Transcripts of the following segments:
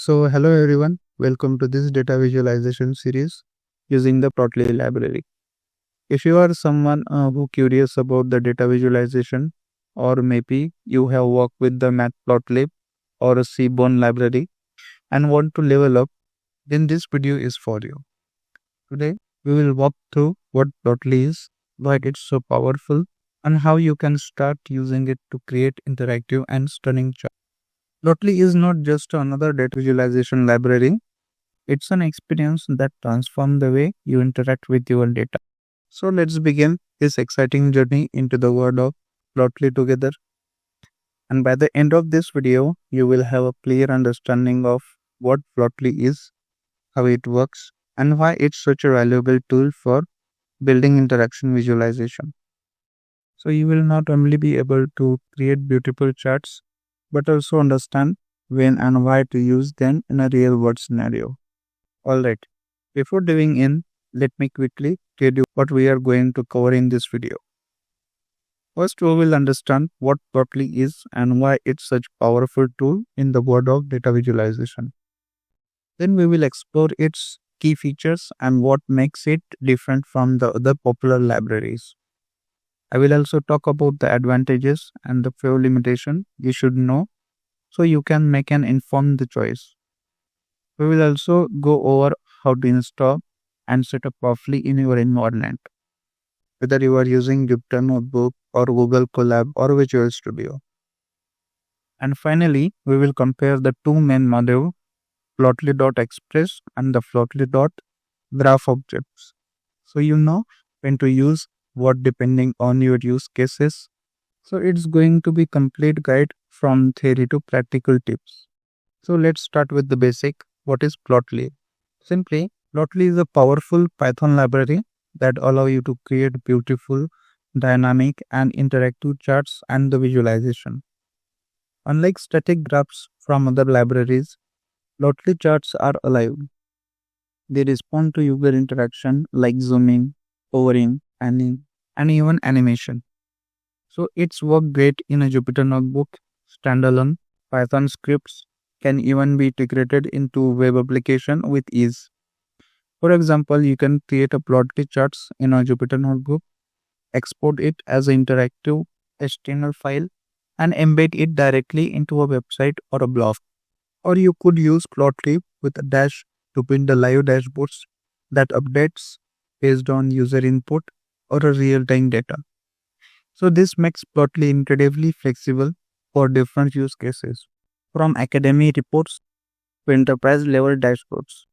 So hello everyone, welcome to this data visualization series using the Plotly library. If you are someone who curious about the data visualization, or maybe you have worked with the Matplotlib or a Seaborn library and want to level up, then this video is for you. Today we will walk through what Plotly is, why it's so powerful, and how you can start using it to create interactive and stunning charts. Plotly is not just another data visualization library. It's an experience that transforms the way you interact with your data. So let's begin this exciting journey into the world of Plotly together. And by the end of this video, you will have a clear understanding of what Plotly is, how it works, and why it's such a valuable tool for building interaction visualization. So you will not only be able to create beautiful charts, but also understand when and why to use them in a real world scenario. Alright, before diving in, let me quickly tell you what we are going to cover in this video. First, we will understand what Plotly is and why it's such a powerful tool in the world of data visualization. Then we will explore its key features and what makes it different from the other popular libraries. I will also talk about the advantages and the few limitations you should know so you can make an informed choice. We will also go over how to install and set up Plotly in your environment, whether you are using Jupyter Notebook or Google Colab or Visual Studio. And finally, we will compare the two main modules, Plotly.express and the Plotly.graph objects. So you know when to use what depending on your use cases. So it's going to be complete guide from theory to practical tips. So let's start with the basic. What is Plotly? Simply, Plotly is a powerful Python library that allow you to create beautiful, dynamic and interactive charts and the visualization. Unlike static graphs from other libraries, Plotly charts are alive. They respond to user interaction like zooming, hovering, panning, and even animation. So it's work great in a Jupyter Notebook, standalone, Python scripts can even be integrated into web application with ease. For example, you can create a Plotly charts in a Jupyter Notebook, export it as an interactive HTML file, and embed it directly into a website or a blog. Or you could use Plotly with a dash to build the live dashboards that updates based on user input or a real-time data. So this makes Plotly incredibly flexible for different use cases, from academic reports to enterprise level dashboards.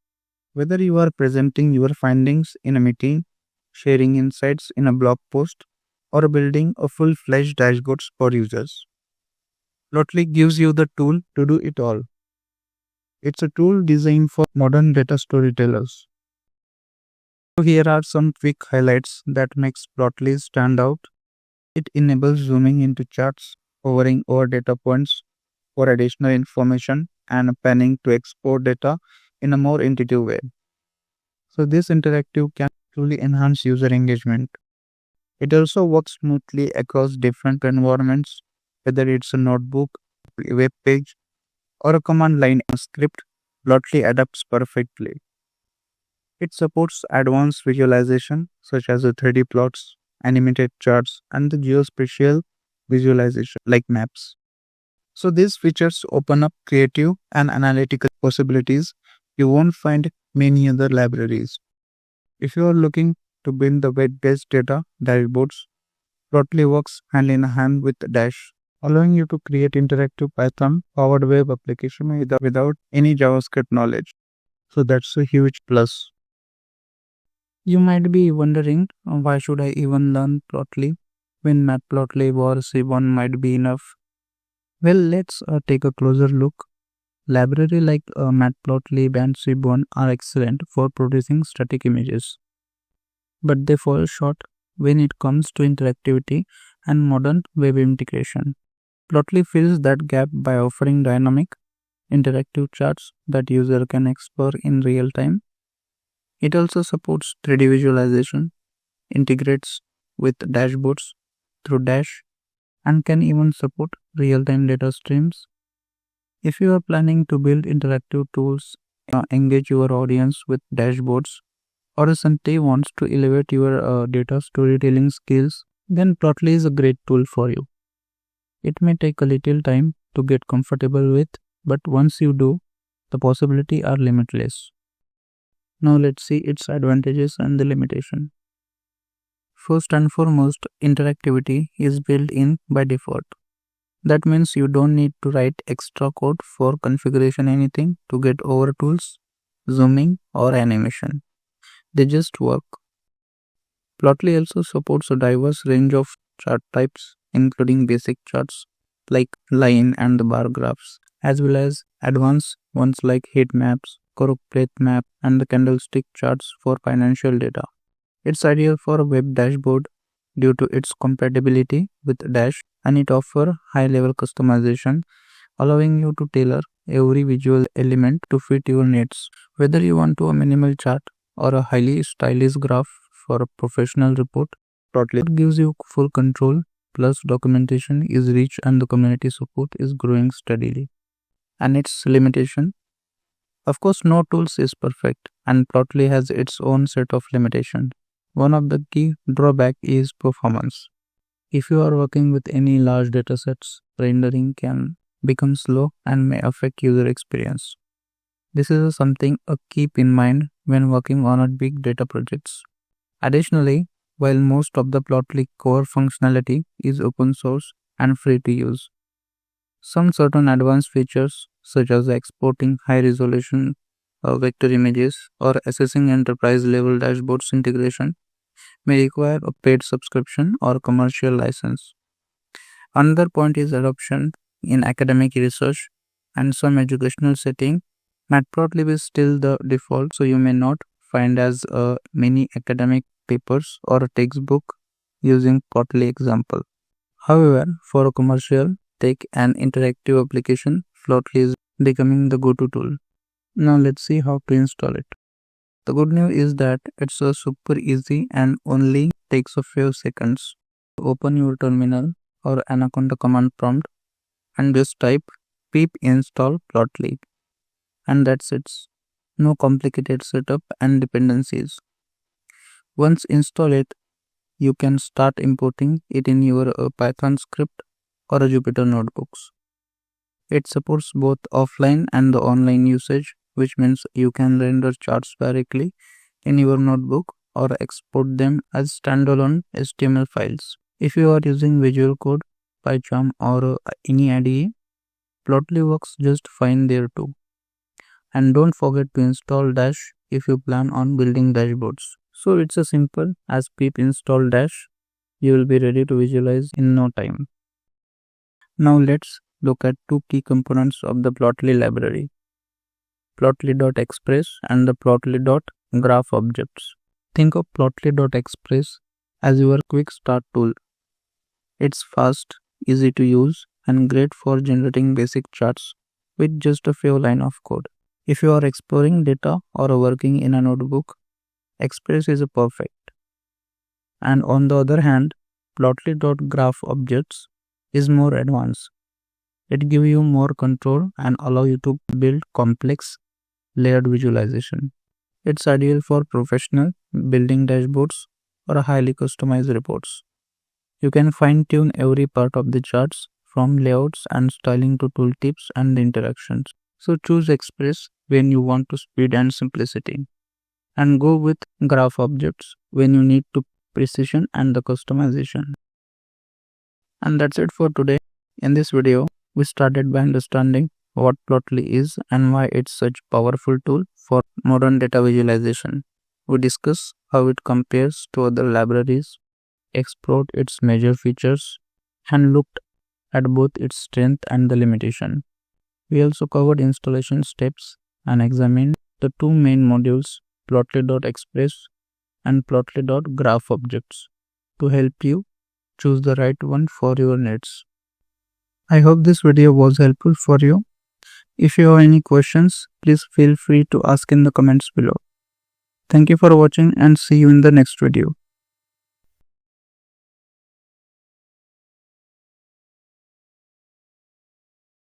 Whether you are presenting your findings in a meeting, sharing insights in a blog post, or building a full-fledged dashboards for users, Plotly gives you the tool to do it all. It's a tool designed for modern data storytellers. So here are some quick highlights that makes Plotly stand out. It enables zooming into charts, hovering over data points for additional information, and panning to export data in a more intuitive way. So this interactive can truly enhance user engagement. It also works smoothly across different environments, whether it's a notebook, a web page, or a command line script. Plotly adapts perfectly. It supports advanced visualization such as the 3D plots, animated charts, and the geospatial visualization like maps. So these features open up creative and analytical possibilities you won't find many other libraries. If you are looking to build the web-based data dashboards, Plotly works hand in hand with Dash, allowing you to create interactive Python-powered web application without any JavaScript knowledge. So that's a huge plus. You might be wondering, why should I even learn Plotly when Matplotlib or C1 might be enough? Well, let's take a closer look. Libraries like Matplotlib and Seaborn are excellent for producing static images, but they fall short when it comes to interactivity and modern web integration. Plotly fills that gap by offering dynamic, interactive charts that user can explore in real time. It also supports 3D visualization, integrates with dashboards through Dash, and can even support real-time data streams. If you are planning to build interactive tools, engage your audience with dashboards, or simply wants to elevate your data storytelling skills, then Plotly is a great tool for you. It may take a little time to get comfortable with, but once you do, the possibilities are limitless. Now let's see its advantages and the limitation. First and foremost, interactivity is built in by default. That means you don't need to write extra code for configuration anything to get over tools, zooming or animation. They just work. Plotly also supports a diverse range of chart types, including basic charts like line and the bar graphs, as well as advanced ones like heat maps, correlate map, and the candlestick charts for financial data. It's ideal for a web dashboard due to its compatibility with Dash, and it offers high-level customization, allowing you to tailor every visual element to fit your needs. Whether you want to a minimal chart or a highly stylish graph for a professional report, Plotly gives you full control. Plus, documentation is rich and the community support is growing steadily. And its limitation, of course, no tools is perfect, and Plotly has its own set of limitations. One of the key drawback is performance. If you are working with any large datasets, rendering can become slow and may affect user experience. This is something to keep in mind when working on a big data projects. Additionally, while most of the Plotly core functionality is open source and free to use, some certain advanced features such as exporting high-resolution vector images or accessing enterprise-level dashboards integration may require a paid subscription or commercial license. Another point is adoption in academic research and some educational setting. Matplotlib is still the default, so you may not find as many academic papers or a textbook using Plotly example. However, for a commercial, tech and interactive application, Plotly is becoming the go-to tool. Now let's see how to install it. The good news is that it's super easy and only takes a few seconds. Open your terminal or Anaconda command prompt and just type pip install Plotly, and that's it. No complicated setup and dependencies. Once install it, you can start importing it in your Python script or a Jupyter notebooks. It supports both offline and the online usage, which means you can render charts directly in your notebook or export them as standalone HTML files. If you are using Visual Code, PyCharm or any IDE, Plotly works just fine there too. And don't forget to install Dash if you plan on building dashboards. So it's as simple as pip install Dash. You will be ready to visualize in no time. Now let's look at two key components of the Plotly library, Plotly.express and the Plotly.graph objects. Think of Plotly.express as your quick start tool. It's fast, easy to use, and great for generating basic charts with just a few lines of code. If you are exploring data or working in a notebook, Express is perfect. And on the other hand, Plotly.graph objects is more advanced. It gives you more control and allow you to build complex layered visualization. It's ideal for professional building dashboards or highly customized reports. You can fine-tune every part of the charts from layouts and styling to tooltips and interactions. So choose Express when you want to speed and simplicity, and go with graph objects when you need to precision and the customization. And that's it for today. In this video, we started by understanding what Plotly is and why it's such a powerful tool for modern data visualization. We discussed how it compares to other libraries, explored its major features, and looked at both its strength and the limitation. We also covered installation steps and examined the two main modules, Plotly.express and Plotly.graph objects, to help you choose the right one for your needs. I hope this video was helpful for you. If you have any questions, please feel free to ask in the comments below. Thank you for watching and see you in the next video.